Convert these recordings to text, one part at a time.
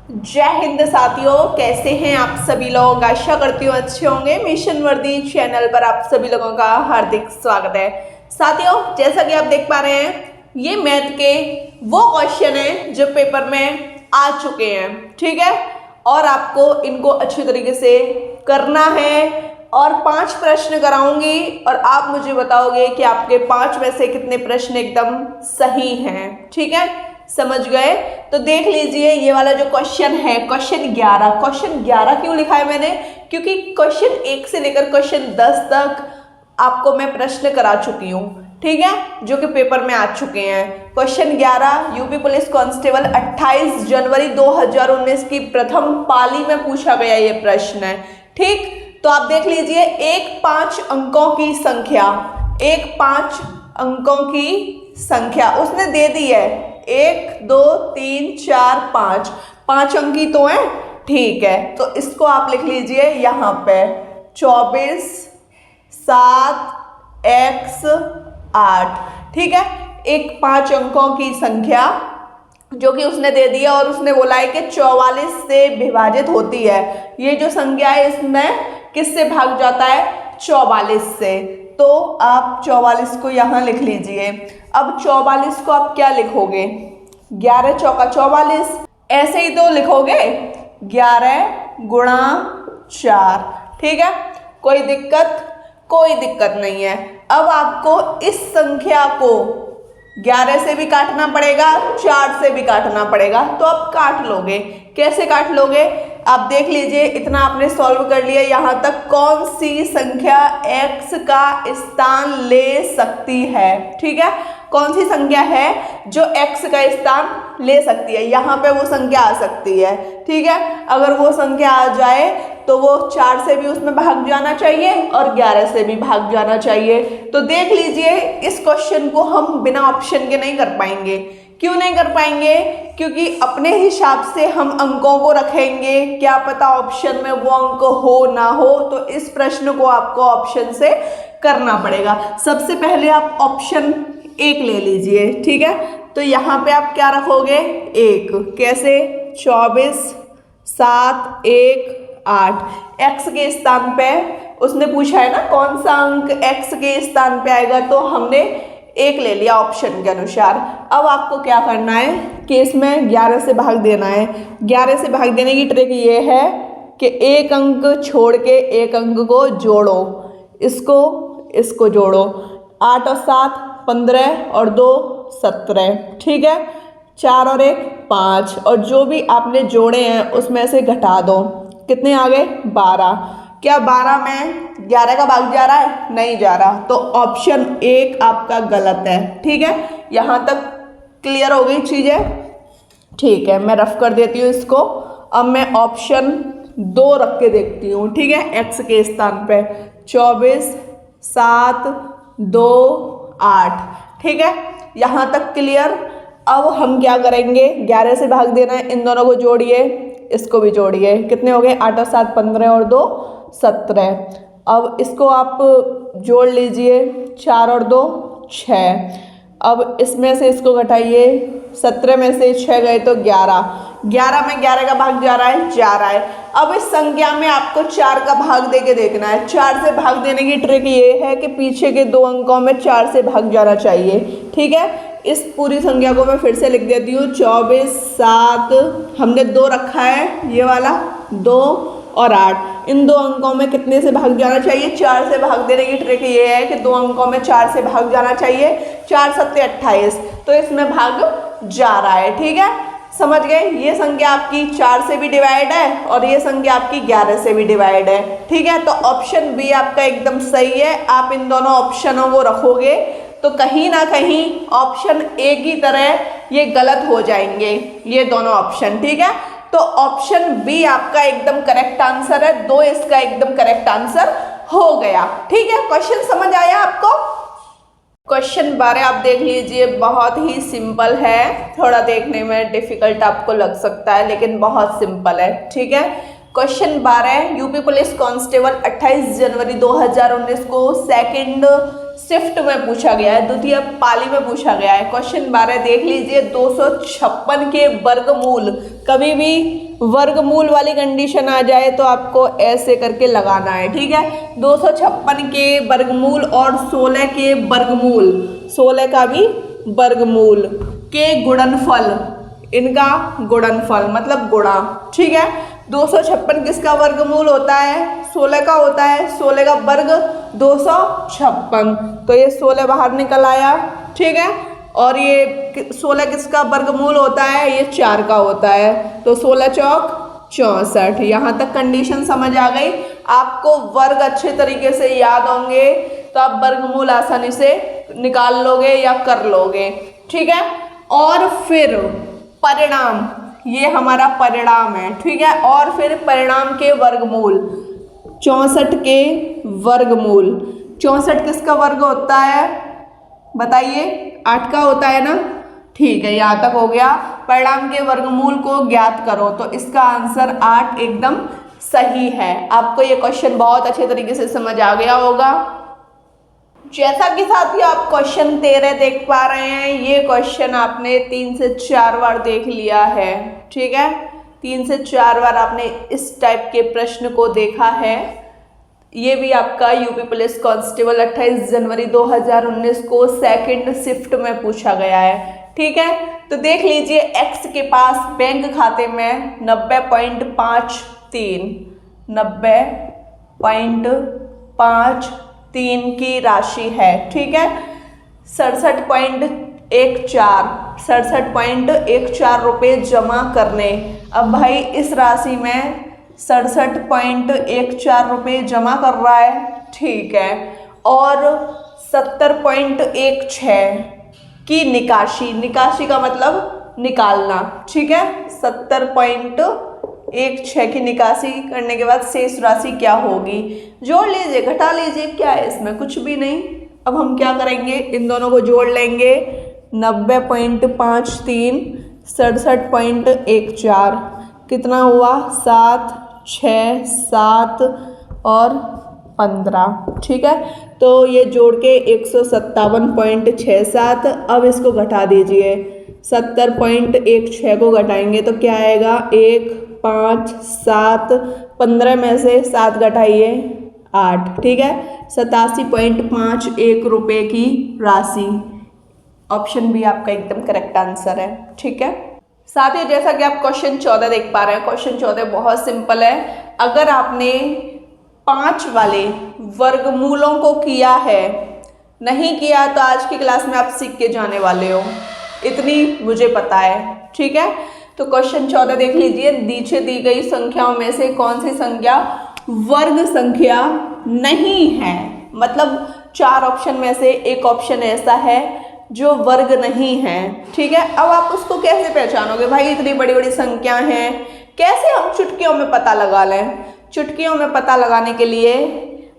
जय हिंद साथियों, कैसे हैं आप सभी लोग। आशा करती हूँ अच्छे होंगे। मिशन वर्दी चैनल पर आप सभी लोगों का हार्दिक स्वागत है। साथियों, जैसा कि आप देख पा रहे हैं, ये मैथ के वो क्वेश्चन हैं जो पेपर में आ चुके हैं, ठीक है। और आपको इनको अच्छी तरीके से करना है और 5 प्रश्न कराऊंगी और आप मुझे बताओगे कि आपके 5 में से कितने प्रश्न एकदम सही हैं, ठीक है। समझ गए? तो देख लीजिए, ये वाला जो क्वेश्चन है, क्वेश्चन 11 क्यों लिखा है मैंने, क्योंकि क्वेश्चन 1 से लेकर क्वेश्चन 10 तक आपको मैं प्रश्न करा चुकी हूँ, ठीक है, जो कि पेपर में आ चुके हैं। क्वेश्चन 11 यूपी पुलिस कांस्टेबल 28 जनवरी 2019 की प्रथम पाली में पूछा गया ये प्रश्न है, ठीक। तो आप देख लीजिए, एक 5 अंकों की संख्या उसने दे दी है। 1 2 3 4 5 अंक की तो है, ठीक है। तो इसको आप लिख लीजिए यहाँ पे 24 7 x 8, ठीक है। एक 5 अंकों की संख्या जो कि उसने दे दिया और उसने बोला है कि 44 से विभाजित होती है। ये जो संख्या है इसमें किससे भाग जाता है? 44 से। तो आप 44 को यहाँ लिख लीजिए। अब 44 को आप क्या लिखोगे? 11 चौका 44, ऐसे ही तो लिखोगे 11 गुणा 4, ठीक है। कोई दिक्कत नहीं है। अब आपको इस संख्या को 11 से भी काटना पड़ेगा, 4 से भी काटना पड़ेगा। तो आप काट लोगे। कैसे काट लोगे? आप देख लीजिए, इतना आपने सॉल्व कर लिया यहाँ तक। कौन सी संख्या x का स्थान ले सकती है, ठीक है। कौन सी संख्या है जो x का स्थान ले सकती है? यहाँ पे वो संख्या आ सकती है, ठीक है। अगर वो संख्या आ जाए तो वो 4 से भी उसमें भाग जाना चाहिए और 11 से भी भाग जाना चाहिए। तो देख लीजिए, इस क्वेश्चन को हम बिना ऑप्शन के नहीं कर पाएंगे। क्यों नहीं कर पाएंगे? क्योंकि अपने हिसाब से हम अंकों को रखेंगे, क्या पता ऑप्शन में वो अंक हो ना हो। तो इस प्रश्न को आपको ऑप्शन से करना पड़ेगा। सबसे पहले आप ऑप्शन 1 ले लीजिए, ठीक है। तो यहाँ पे आप क्या रखोगे? 1। कैसे? 24 7 1 8। x के स्थान पे उसने पूछा है ना, कौन सा अंक x के स्थान पे आएगा, तो हमने 1 ले लिया ऑप्शन के अनुसार। अब आपको क्या करना है कि इसमें 11 से भाग देना है। 11 से भाग देने की ट्रिक ये है कि एक अंक छोड़ के एक अंक को जोड़ो, इसको जोड़ो। 8 और 7 15 और 2 17, ठीक है। 4 और 1 5, और जो भी आपने जोड़े हैं उसमें से घटा दो। कितने आ गए? 12। क्या 12 में 11 का भाग जा रहा है? नहीं जा रहा। तो ऑप्शन 1 आपका गलत है, ठीक है। यहाँ तक क्लियर हो गई चीजें? ठीक है, मैं रफ कर देती हूँ इसको। अब मैं ऑप्शन 2 रख के देखती हूँ, ठीक है। x के स्थान पे 24 7 2 8, ठीक है। यहाँ तक क्लियर? अब हम क्या करेंगे? 11 से भाग देना है, इन दोनों को जोड़िए, इसको भी जोड़िए। कितने हो गए? 8 और 7 15 और 2 17। अब इसको आप जोड़ लीजिए, 4 और 2 6। अब इसमें से इसको घटाइए, 17 में से 6 गए तो 11 में 11 का भाग जा रहा है। अब इस संख्या में आपको 4 का भाग दे के देखना है। 4 से भाग देने की ट्रिक ये है कि पीछे के 2 अंकों में 4 से भाग जाना चाहिए, ठीक है। इस पूरी संख्या को मैं फिर से लिख देती हूँ। 24 7, हमने 2 रखा है, ये वाला 2 और 8। इन 2 अंकों में कितने से भाग जाना चाहिए? 4 से भाग देने की ट्रिक ये है कि 2 अंकों में 4 से भाग जाना चाहिए। 4 7 28, तो इसमें भाग जा रहा है, ठीक है। समझ गए? ये संख्या आपकी 4 से भी डिवाइड है और ये संख्या आपकी 11 से भी डिवाइड है, ठीक है। तो ऑप्शन बी आपका एकदम सही है। आप इन दोनों ऑप्शनों को रखोगे तो कहीं ना कहीं ऑप्शन ए की तरह ये गलत हो जाएंगे, ये दोनों ऑप्शन, ठीक है। तो ऑप्शन बी आपका एकदम करेक्ट आंसर है। 2 इसका एकदम करेक्ट आंसर हो गया, ठीक है। क्वेश्चन समझ आया आपको? क्वेश्चन 12 आप देख लीजिए, बहुत ही सिंपल है। थोड़ा देखने में डिफिकल्ट आपको लग सकता है लेकिन बहुत सिंपल है, ठीक है। क्वेश्चन 12 यूपी पुलिस कांस्टेबल 28 जनवरी 2019 को सेकंड शिफ्ट में पूछा गया है, द्वितीय पाली में पूछा गया है। क्वेश्चन 12 देख लीजिए, 256 के वर्गमूल कभी भी वर्गमूल वाली कंडीशन आ जाए तो आपको ऐसे करके लगाना है, ठीक है। 256 के वर्गमूल और 16 के वर्गमूल, 16 का भी वर्गमूल के गुणनफल, इनका गुणनफल मतलब गुणा, ठीक है। 256 किसका वर्गमूल होता है? 16 का होता है, 16 का वर्ग 256, तो ये 16 बाहर निकल आया, ठीक है। और ये 16 किसका वर्गमूल होता है? ये 4 का होता है, तो 16 चौक 64। यहाँ तक कंडीशन समझ आ गई। आपको वर्ग अच्छे तरीके से याद होंगे तो आप वर्गमूल आसानी से निकाल लोगे या कर लोगे, ठीक है। और फिर परिणाम, ये हमारा परिणाम है, ठीक है। और फिर परिणाम के वर्गमूल, 64 के वर्गमूल, 64 किसका वर्ग होता है बताइए? 8 का होता है ना, ठीक है। यहाँ तक हो गया। परिणाम के वर्गमूल को ज्ञात करो, तो इसका आंसर 8 एकदम सही है। आपको ये क्वेश्चन बहुत अच्छे तरीके से समझ आ गया होगा। जैसा कि साथियों आप क्वेश्चन 13 देख पा रहे हैं, ये क्वेश्चन आपने 3 से 4 बार देख लिया है, ठीक है। 3 से 4 बार आपने इस टाइप के प्रश्न को देखा है। ये भी आपका यूपी पुलिस कांस्टेबल 28 जनवरी 2019 को सेकंड शिफ्ट में पूछा गया है, ठीक है। तो देख लीजिए, एक्स के पास बैंक खाते में 90.53 की राशि है, ठीक है। 67.14 रुपये जमा करने। अब भाई इस राशि में 67.14 रुपये जमा कर रहा है, ठीक है। और 70.16 की निकासी, निकासी का मतलब निकालना, ठीक है। 70.16 की निकासी करने के बाद शेष राशि क्या होगी? जोड़ लीजिए, घटा लीजिए, क्या है इसमें? कुछ भी नहीं। अब हम क्या करेंगे, इन दोनों को जोड़ लेंगे। 90.53 67.14 कितना हुआ? 7 6 7 और 15, ठीक है। तो ये जोड़ के 157.67। अब इसको घटा दीजिए, 70.16 को घटाएंगे तो क्या आएगा? 1 5 7, 15 में से 7 घटाइए 8, ठीक है। 87.51 रुपये की राशि। ऑप्शन बी आपका एकदम करेक्ट आंसर है, ठीक है। साथियों जैसा कि आप क्वेश्चन 14 देख पा रहे हैं, क्वेश्चन 14 बहुत सिंपल है। अगर आपने 5 वाले वर्गमूलों को किया है, नहीं किया तो आज की क्लास में आप सीख के जाने वाले हो, इतनी मुझे पता है, ठीक है। तो क्वेश्चन 14 देख लीजिए, नीचे दी गई संख्याओं में से कौन सी संख्या वर्ग संख्या नहीं है? मतलब 4 ऑप्शन में से एक ऑप्शन ऐसा है जो वर्ग नहीं है, ठीक है। अब आप उसको कैसे पहचानोगे? भाई इतनी बड़ी बड़ी संख्या हैं, कैसे हम चुटकियों में पता लगा लें? चुटकियों में पता लगाने के लिए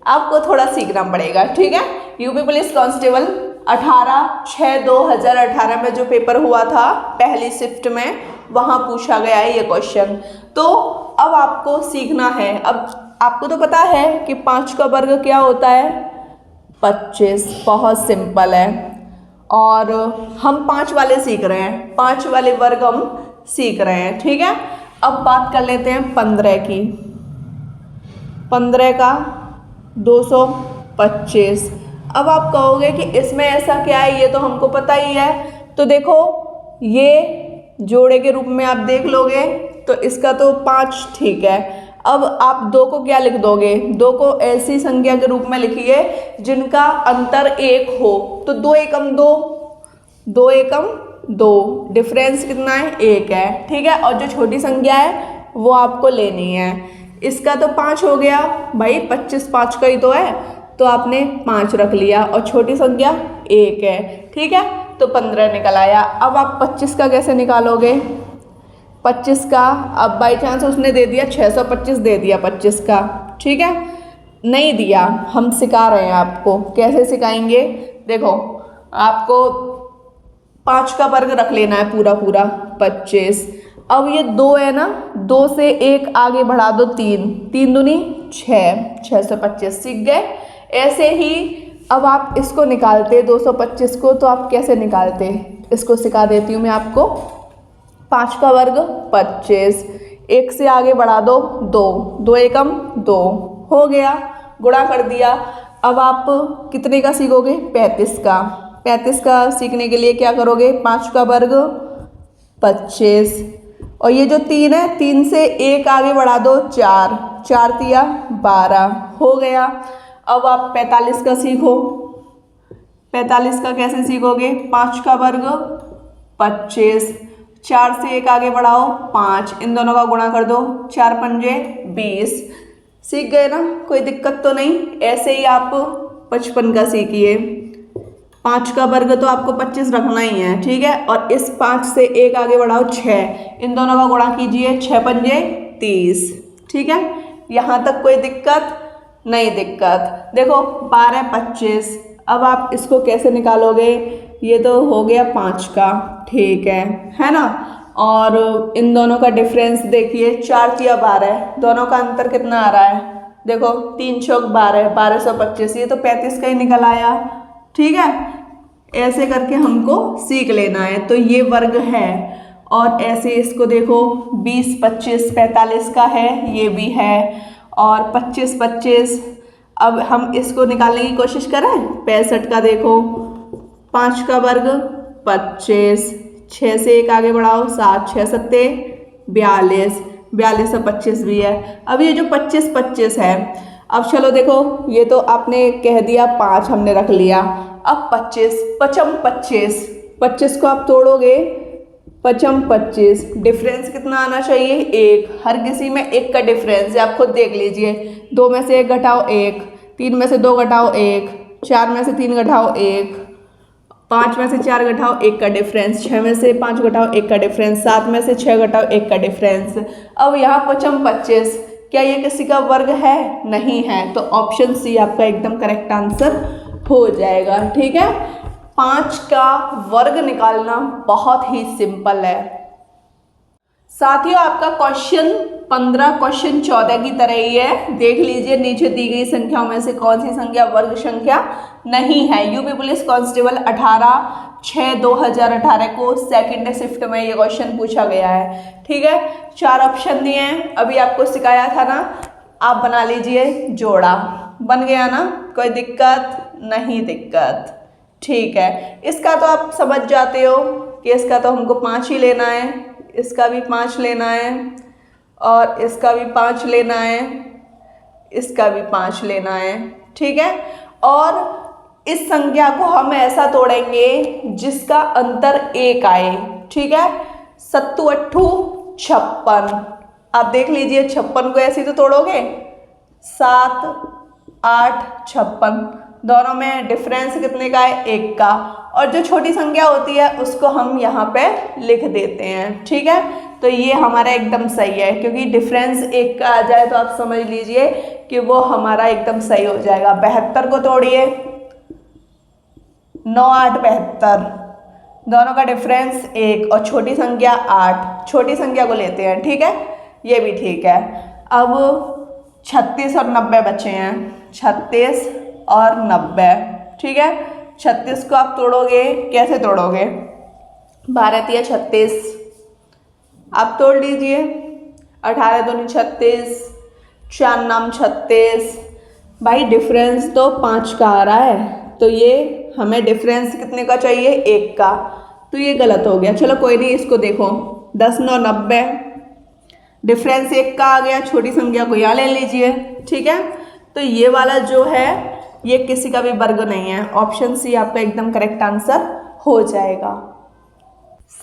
आपको थोड़ा सीखना पड़ेगा, ठीक है। यूपी पुलिस कांस्टेबल 18/6/2018 में जो पेपर हुआ था पहली शिफ्ट में, वहाँ पूछा गया है ये क्वेश्चन। तो अब आपको सीखना है। अब आपको तो पता है कि 5 का वर्ग क्या होता है? 25, बहुत सिंपल है। और हम 5 वाले सीख रहे हैं, 5 वाले वर्ग हम सीख रहे हैं, ठीक है। अब बात कर लेते हैं 15 की। 15 का 225। अब आप कहोगे कि इसमें ऐसा क्या है, ये तो हमको पता ही है। तो देखो, ये जोड़े के रूप में आप देख लोगे तो इसका तो 5, ठीक है। अब आप 2 को क्या लिख दोगे? 2 को ऐसी संख्या के रूप में लिखिए जिनका अंतर 1 हो, तो 2 एकम 2, 2 एकम 2, डिफरेंस कितना है? 1 है, ठीक है। और जो छोटी संख्या है वो आपको लेनी है। इसका तो 5 हो गया भाई, 25 5 का ही तो है, तो आपने 5 रख लिया, और छोटी संख्या 1 है, ठीक है। तो 15 निकल आया। अब आप 25 का कैसे निकालोगे? 25 का, अब बाई चांस उसने दे दिया 625 दे दिया 25 का, ठीक है। नहीं दिया, हम सिखा रहे हैं आपको, कैसे सिखाएंगे? देखो, आपको 5 का वर्ग रख लेना है पूरा पूरा 25। अब ये 2 है ना, 2 से 1 आगे बढ़ा दो 3, 3 दूनी 6, 625, सीख गए। ऐसे ही अब आप इसको निकालते 225 को, तो आप कैसे निकालते? इसको सिखा देती हूँ मैं आपको। 5 का वर्ग 25, 1 से आगे बढ़ा दो 2, 2 एकम 2 हो गया, गुणा कर दिया। अब आप कितने का सीखोगे? 35 का। 35 का सीखने के लिए क्या करोगे? 5 का वर्ग 25 और ये जो 3 है, 3 से 1 आगे बढ़ा दो 4, 4 तिया 12 हो गया। अब आप 45 का सीखो। 45 का कैसे सीखोगे? 5 का वर्ग 25, 4 से 1 आगे बढ़ाओ 5, इन दोनों का गुणा कर दो, 4 पंजे 20। सीख गए ना? कोई दिक्कत तो नहीं। ऐसे ही आप 55 का सीखिए। 5 का वर्ग तो आपको 25 रखना ही है, ठीक है। और इस 5 से 1 आगे बढ़ाओ 6, इन दोनों का गुणा कीजिए, 6 पंजे 30, ठीक है। यहाँ तक कोई दिक्कत नहीं? दिक्कत देखो 12 25। अब आप इसको कैसे निकालोगे? ये तो हो गया 5 का, ठीक है ना। और इन दोनों का डिफरेंस देखिए, 4 तिया 12, दोनों का अंतर कितना आ रहा है? देखो 3 चौक 12, 1225, ये तो 35 का ही निकल आया, ठीक है। ऐसे करके हमको सीख लेना है। तो ये वर्ग है और ऐसे इसको देखो 20 25 45 का है, ये भी है, और 25 25। अब हम इसको निकालने की कोशिश करें। 65 का देखो, 5 का वर्ग 25, 6 से 1 आगे बढ़ाओ 7, 6 सत्ते 42, 42 और 25 भी है। अब ये जो 25 25 है, अब चलो देखो, ये तो आपने कह दिया 5 हमने रख लिया। अब 25 पचम 25, 25 को आप तोड़ोगे, पचम 25, डिफरेंस कितना आना चाहिए? 1। हर किसी में 1 का डिफरेंस है, आप खुद देख लीजिए। 2 में से 1 घटाओ 1, 3 में से 2 घटाओ 1, 4 में से 3 घटाओ 1, 5 में से 4 घटाओ 1 का डिफरेंस, 6 में से 5 घटाओ 1 का डिफरेंस, 7 में से 6 घटाओ 1 का डिफरेंस। अब यहाँ पचम 25, क्या ये किसी का वर्ग है? नहीं है, तो ऑप्शन सी आपका एकदम करेक्ट आंसर हो जाएगा, ठीक है। 5 का वर्ग निकालना बहुत ही सिंपल है साथियों। आपका क्वेश्चन 15 क्वेश्चन 14 की तरह ही है। देख लीजिए नीचे दी गई संख्याओं में से कौन सी संख्या वर्ग संख्या नहीं है। यूपी पुलिस कांस्टेबल 18/6/2018 को सेकंड शिफ्ट में ये क्वेश्चन पूछा गया है, ठीक है। 4 ऑप्शन दिए हैं, अभी आपको सिखाया था ना, आप बना लीजिए जोड़ा। बन गया ना? कोई दिक्कत नहीं? दिक्कत, ठीक है। इसका तो आप समझ जाते हो कि इसका तो हमको 5 ही लेना है, इसका भी 5 लेना है, और इसका भी 5 लेना है, इसका भी 5 लेना है, ठीक है। और इस संख्या को हम ऐसा तोड़ेंगे जिसका अंतर 1 आए, ठीक है। 7 8 56, आप देख लीजिए 56 को ऐसे तो तोड़ोगे, 7 8 56, दोनों में डिफरेंस कितने का है? 1 का। और जो छोटी संख्या होती है उसको हम यहाँ पे लिख देते हैं, ठीक है। तो ये हमारा एकदम सही है, क्योंकि डिफरेंस 1 का आ जाए तो आप समझ लीजिए कि वो हमारा एकदम सही हो जाएगा। 72 को तोड़िए, 9 8 72, दोनों का डिफरेंस 1 और छोटी संख्या 8, छोटी संख्या को लेते हैं, ठीक है। ये भी ठीक है। अब 36 और 90 बचे हैं, 36 और 90, ठीक है। 36 को आप तोड़ोगे, कैसे तोड़ोगे? 12 तिया 36, आप तोड़ लीजिए। 18 दूनी 36, 4 नाम 36। भाई डिफरेंस तो 5 का आ रहा है, तो ये हमें डिफरेंस कितने का चाहिए? 1 का, तो ये गलत हो गया। चलो कोई नहीं, इसको देखो 10 9 90, डिफरेंस 1 का आ गया, छोटी संख्या को यहाँ ले लीजिए, ठीक है। तो ये वाला जो है ये किसी का भी वर्ग नहीं है। ऑप्शन सी आपका एकदम करेक्ट आंसर हो जाएगा।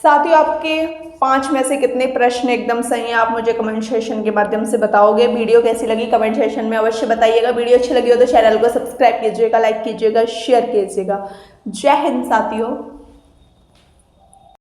साथियों, आपके 5 में से कितने प्रश्न एकदम सही हैं, आप मुझे कमेंट सेक्शन के माध्यम से बताओगे। वीडियो कैसी लगी कमेंट सेक्शन में अवश्य बताइएगा। वीडियो अच्छी लगी हो तो चैनल को सब्सक्राइब कीजिएगा, लाइक कीजिएगा, शेयर कीजिएगा। जय हिंद साथियों।